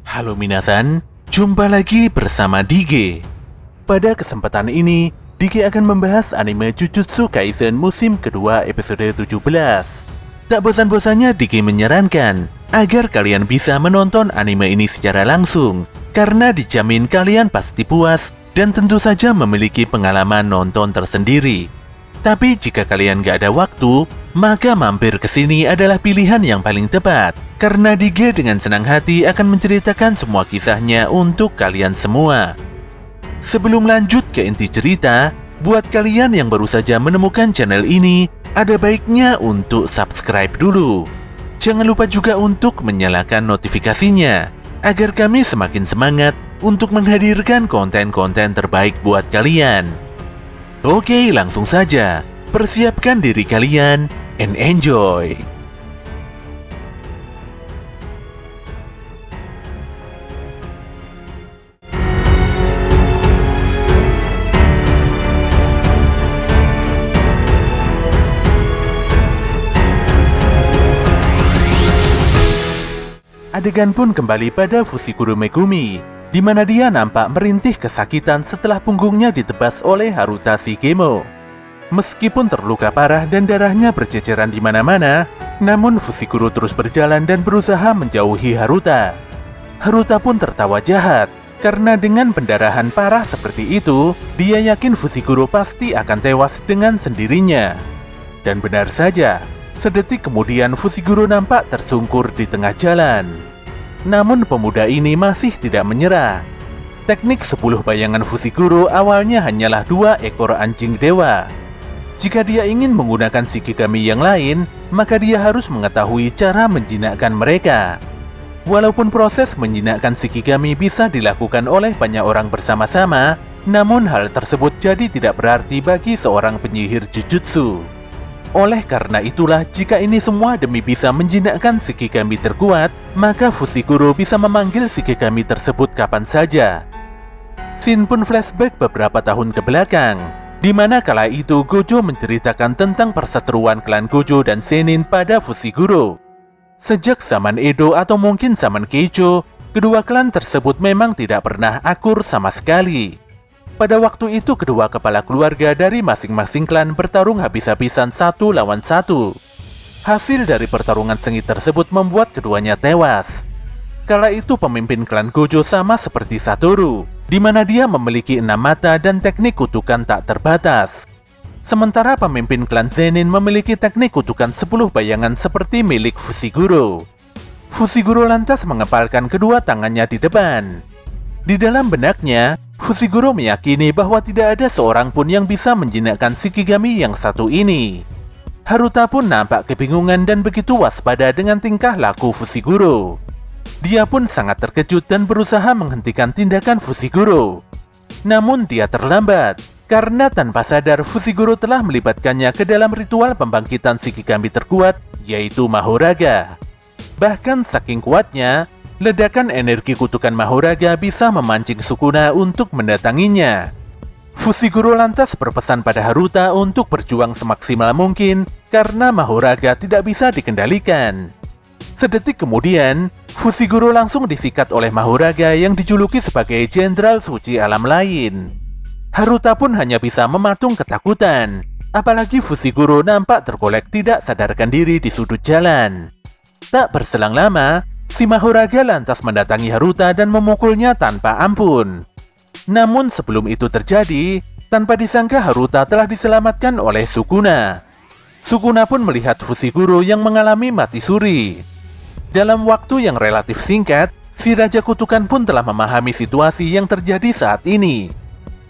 Halo minasan, jumpa lagi bersama Dige. Pada kesempatan ini, Dige akan membahas anime Jujutsu Kaisen musim kedua episode 17. Tak bosan-bosannya Dige menyarankan agar kalian bisa menonton anime ini secara langsung, karena dijamin kalian pasti puas dan tentu saja memiliki pengalaman nonton tersendiri. Tapi jika kalian gak ada waktu, maka mampir ke sini adalah pilihan yang paling tepat, karena Dige dengan senang hati akan menceritakan semua kisahnya untuk kalian semua. Sebelum lanjut ke inti cerita, buat kalian yang baru saja menemukan channel ini, ada baiknya untuk subscribe dulu. Jangan lupa juga untuk menyalakan notifikasinya, agar kami semakin semangat untuk menghadirkan konten-konten terbaik buat kalian. Oke, langsung saja. Persiapkan diri kalian and enjoy. Adegan pun kembali pada Fushiguro Megumi, di mana dia nampak merintih kesakitan setelah punggungnya ditebas oleh Haruta Shigemo. Meskipun terluka parah dan darahnya berceceran di mana-mana, namun Fushiguro terus berjalan dan berusaha menjauhi Haruta. Haruta pun tertawa jahat, karena dengan pendarahan parah seperti itu, dia yakin Fushiguro pasti akan tewas dengan sendirinya. Dan benar saja, sedetik kemudian Fushiguro nampak tersungkur di tengah jalan. Namun pemuda ini masih tidak menyerah. Teknik 10 bayangan Fushiguro awalnya hanyalah 2 ekor anjing dewa. Jika dia ingin menggunakan Shikigami yang lain, maka dia harus mengetahui cara menjinakkan mereka. Walaupun proses menjinakkan Shikigami bisa dilakukan oleh banyak orang bersama-sama, namun hal tersebut jadi tidak berarti bagi seorang penyihir Jujutsu. Oleh karena itulah, jika ini semua demi bisa menjinakkan Shikigami terkuat, maka Fushiguro bisa memanggil Shikigami tersebut kapan saja. Scene pun flashback beberapa tahun ke belakang, di mana kala itu Gojo menceritakan tentang perseteruan klan Gojo dan Zenin pada Fushiguro. Sejak zaman Edo atau mungkin zaman Keijo, kedua klan tersebut memang tidak pernah akur sama sekali. Pada waktu itu kedua kepala keluarga dari masing-masing klan bertarung habis-habisan 1 lawan 1. Hasil dari pertarungan sengit tersebut membuat keduanya tewas. Kala itu pemimpin klan Gojo sama seperti Satoru, di mana dia memiliki 6 mata dan teknik kutukan tak terbatas. Sementara pemimpin klan Zenin memiliki teknik kutukan 10 bayangan seperti milik Fushiguro. Fushiguro lantas mengepalkan kedua tangannya di depan. Di dalam benaknya, Fushiguro meyakini bahwa tidak ada seorang pun yang bisa menjinakkan Shikigami yang satu ini. Haruta pun nampak kebingungan dan begitu waspada dengan tingkah laku Fushiguro. Dia pun sangat terkejut dan berusaha menghentikan tindakan Fushiguro. Namun dia terlambat, karena tanpa sadar Fushiguro telah melibatkannya ke dalam ritual pembangkitan Shikigami terkuat, yaitu Mahoraga. Bahkan saking kuatnya, ledakan energi kutukan Mahoraga bisa memancing Sukuna untuk mendatanginya. Fushiguro lantas berpesan pada Haruta untuk berjuang semaksimal mungkin karena Mahoraga tidak bisa dikendalikan. Sedetik kemudian, Fushiguro langsung disikat oleh Mahoraga yang dijuluki sebagai Jenderal Suci Alam Lain. Haruta pun hanya bisa mematung ketakutan, apalagi Fushiguro nampak tergolek tidak sadarkan diri di sudut jalan. Tak berselang lama, si Mahoraga lantas mendatangi Haruta dan memukulnya tanpa ampun. Namun sebelum itu terjadi, tanpa disangka Haruta telah diselamatkan oleh Sukuna. Sukuna pun melihat Fushiguro yang mengalami mati suri. Dalam waktu yang relatif singkat, si Raja Kutukan pun telah memahami situasi yang terjadi saat ini.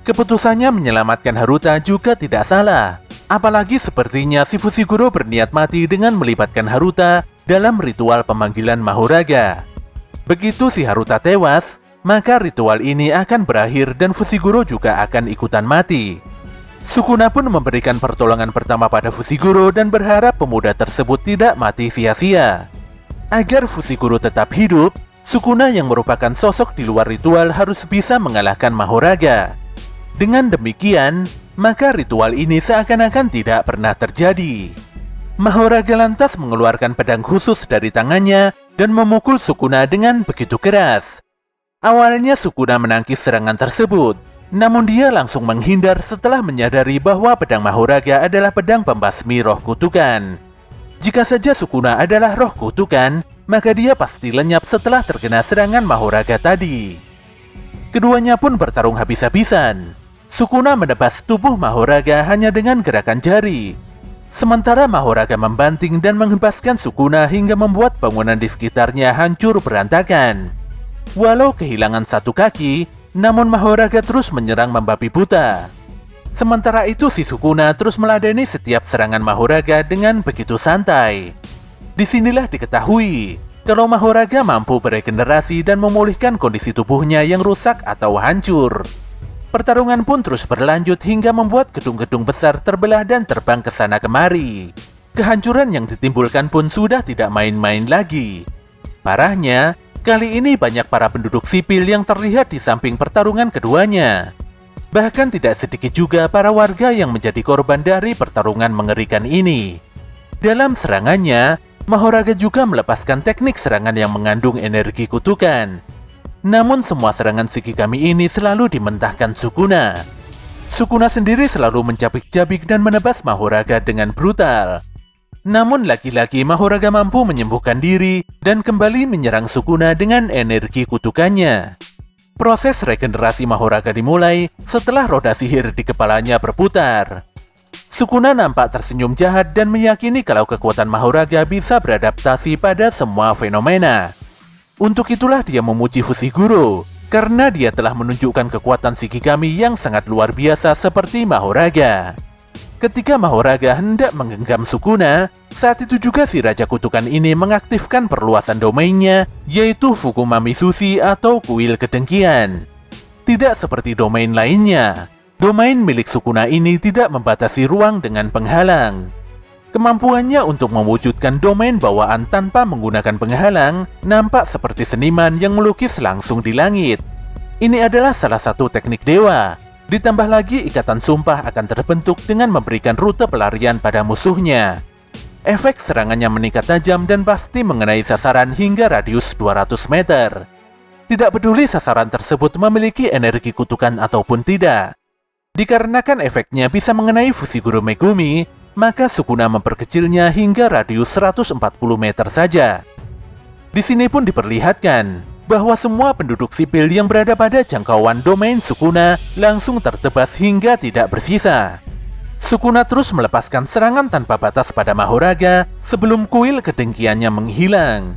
Keputusannya menyelamatkan Haruta juga tidak salah. Apalagi sepertinya si Fushiguro berniat mati dengan melibatkan Haruta dalam ritual pemanggilan Mahoraga. Begitu si Haruta tewas, maka ritual ini akan berakhir dan Fushiguro juga akan ikutan mati. Sukuna pun memberikan pertolongan pertama pada Fushiguro dan berharap pemuda tersebut tidak mati sia-sia. Agar Fushiguro tetap hidup, Sukuna yang merupakan sosok di luar ritual harus bisa mengalahkan Mahoraga. Dengan demikian, maka ritual ini seakan-akan tidak pernah terjadi. Mahoraga lantas mengeluarkan pedang khusus dari tangannya dan memukul Sukuna dengan begitu keras, Awalnya Sukuna menangkis serangan tersebut, namun dia langsung menghindar setelah menyadari bahwa pedang Mahoraga adalah pedang pembasmi roh kutukan. Jika saja Sukuna adalah roh kutukan, maka dia pasti lenyap setelah terkena serangan Mahoraga tadi. Keduanya pun bertarung habis-habisan. Sukuna menebas tubuh Mahoraga hanya dengan gerakan jari, sementara Mahoraga membanting dan menghempaskan Sukuna hingga membuat bangunan di sekitarnya hancur berantakan. Walau kehilangan satu kaki, namun Mahoraga terus menyerang membabi buta. Sementara itu si Sukuna terus meladeni setiap serangan Mahoraga dengan begitu santai. Disinilah diketahui kalau Mahoraga mampu beregenerasi dan memulihkan kondisi tubuhnya yang rusak atau hancur. Pertarungan pun terus berlanjut hingga membuat gedung-gedung besar terbelah dan terbang ke sana kemari. Kehancuran yang ditimbulkan pun sudah tidak main-main lagi. Parahnya, kali ini banyak para penduduk sipil yang terlihat di samping pertarungan keduanya. Bahkan tidak sedikit juga para warga yang menjadi korban dari pertarungan mengerikan ini. Dalam serangannya, Mahoraga juga melepaskan teknik serangan yang mengandung energi kutukan. Namun semua serangan Shikigami ini selalu dimentahkan Sukuna. Sukuna sendiri selalu mencabik-cabik dan menebas Mahoraga dengan brutal. Namun lagi-lagi Mahoraga mampu menyembuhkan diri dan kembali menyerang Sukuna dengan energi kutukannya. Proses regenerasi Mahoraga dimulai setelah roda sihir di kepalanya berputar. Sukuna nampak tersenyum jahat dan meyakini kalau kekuatan Mahoraga bisa beradaptasi pada semua fenomena. Untuk itulah dia memuji Fushiguro, karena dia telah menunjukkan kekuatan Shikigami yang sangat luar biasa seperti Mahoraga. Ketika Mahoraga hendak menggenggam Sukuna, saat itu juga si Raja Kutukan ini mengaktifkan perluasan domainnya, yaitu Fukumami Sushi atau kuil kedengkian. Tidak seperti domain lainnya, domain milik Sukuna ini tidak membatasi ruang dengan penghalang. Kemampuannya untuk mewujudkan domain bawaan tanpa menggunakan penghalang nampak seperti seniman yang melukis langsung di langit. Ini adalah salah satu teknik dewa. Ditambah lagi ikatan sumpah akan terbentuk dengan memberikan rute pelarian pada musuhnya. Efek serangannya meningkat tajam dan pasti mengenai sasaran hingga radius 200 meter. Tidak peduli sasaran tersebut memiliki energi kutukan ataupun tidak. Dikarenakan efeknya bisa mengenai Fushiguro Megumi, maka Sukuna memperkecilnya hingga radius 140 meter saja. Di sini pun diperlihatkan bahwa semua penduduk sipil yang berada pada jangkauan domain Sukuna langsung tertebas hingga tidak bersisa. Sukuna terus melepaskan serangan tanpa batas pada Mahoraga sebelum kuil kedengkiannya menghilang.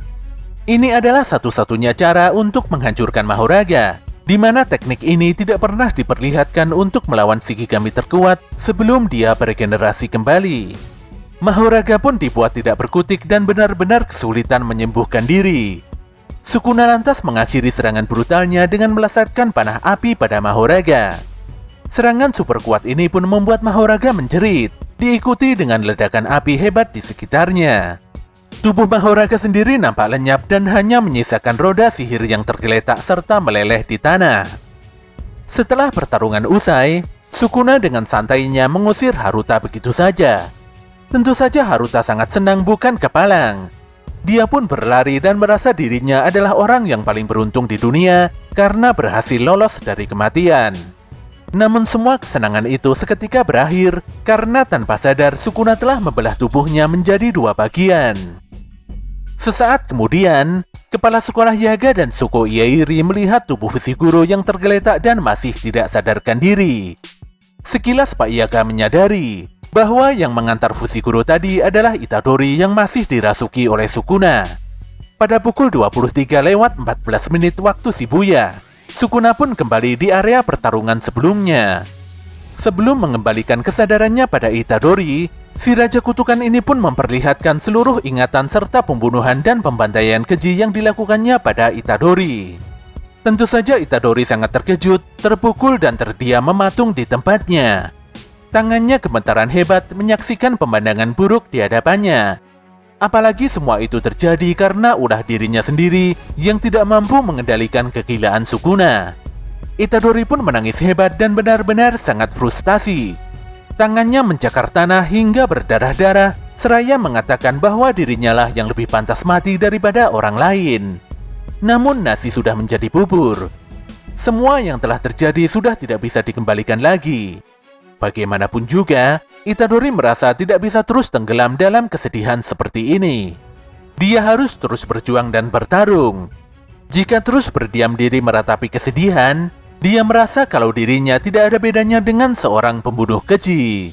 Ini adalah satu-satunya cara untuk menghancurkan Mahoraga, di mana teknik ini tidak pernah diperlihatkan untuk melawan Shikigami terkuat sebelum dia beregenerasi kembali. Mahoraga pun dibuat tidak berkutik dan benar-benar kesulitan menyembuhkan diri. Sukuna lantas mengakhiri serangan brutalnya dengan melesatkan panah api pada Mahoraga. Serangan super kuat ini pun membuat Mahoraga menjerit, diikuti dengan ledakan api hebat di sekitarnya. Tubuh Mahoraga sendiri nampak lenyap dan hanya menyisakan roda sihir yang tergeletak serta meleleh di tanah. Setelah pertarungan usai, Sukuna dengan santainya mengusir Haruta begitu saja. Tentu saja Haruta sangat senang bukan kepalang. Dia pun berlari dan merasa dirinya adalah orang yang paling beruntung di dunia karena berhasil lolos dari kematian. Namun semua kesenangan itu seketika berakhir karena tanpa sadar Sukuna telah membelah tubuhnya menjadi dua bagian. Sesaat kemudian, kepala sekolah Yaga dan Suko Ieiri melihat tubuh Fushiguro yang tergeletak dan masih tidak sadarkan diri. Sekilas Pak Yaga menyadari bahwa yang mengantar Fushiguro tadi adalah Itadori yang masih dirasuki oleh Sukuna. Pada pukul 23:14 waktu Shibuya, Sukuna pun kembali di area pertarungan sebelumnya. Sebelum mengembalikan kesadarannya pada Itadori, si Raja Kutukan ini pun memperlihatkan seluruh ingatan serta pembunuhan dan pembantaian keji yang dilakukannya pada Itadori. Tentu saja Itadori sangat terkejut, terpukul dan terdiam mematung di tempatnya. Tangannya gemetaran hebat menyaksikan pemandangan buruk di hadapannya. Apalagi semua itu terjadi karena ulah dirinya sendiri yang tidak mampu mengendalikan kegilaan Sukuna. Itadori pun menangis hebat dan benar-benar sangat frustasi. Tangannya mencakar tanah hingga berdarah-darah, seraya mengatakan bahwa dirinya lah yang lebih pantas mati daripada orang lain. Namun nasi sudah menjadi bubur. Semua yang telah terjadi sudah tidak bisa dikembalikan lagi. Bagaimanapun juga, Itadori merasa tidak bisa terus tenggelam dalam kesedihan seperti ini. Dia harus terus berjuang dan bertarung. Jika terus berdiam diri meratapi kesedihan, dia merasa kalau dirinya tidak ada bedanya dengan seorang pembunuh keji.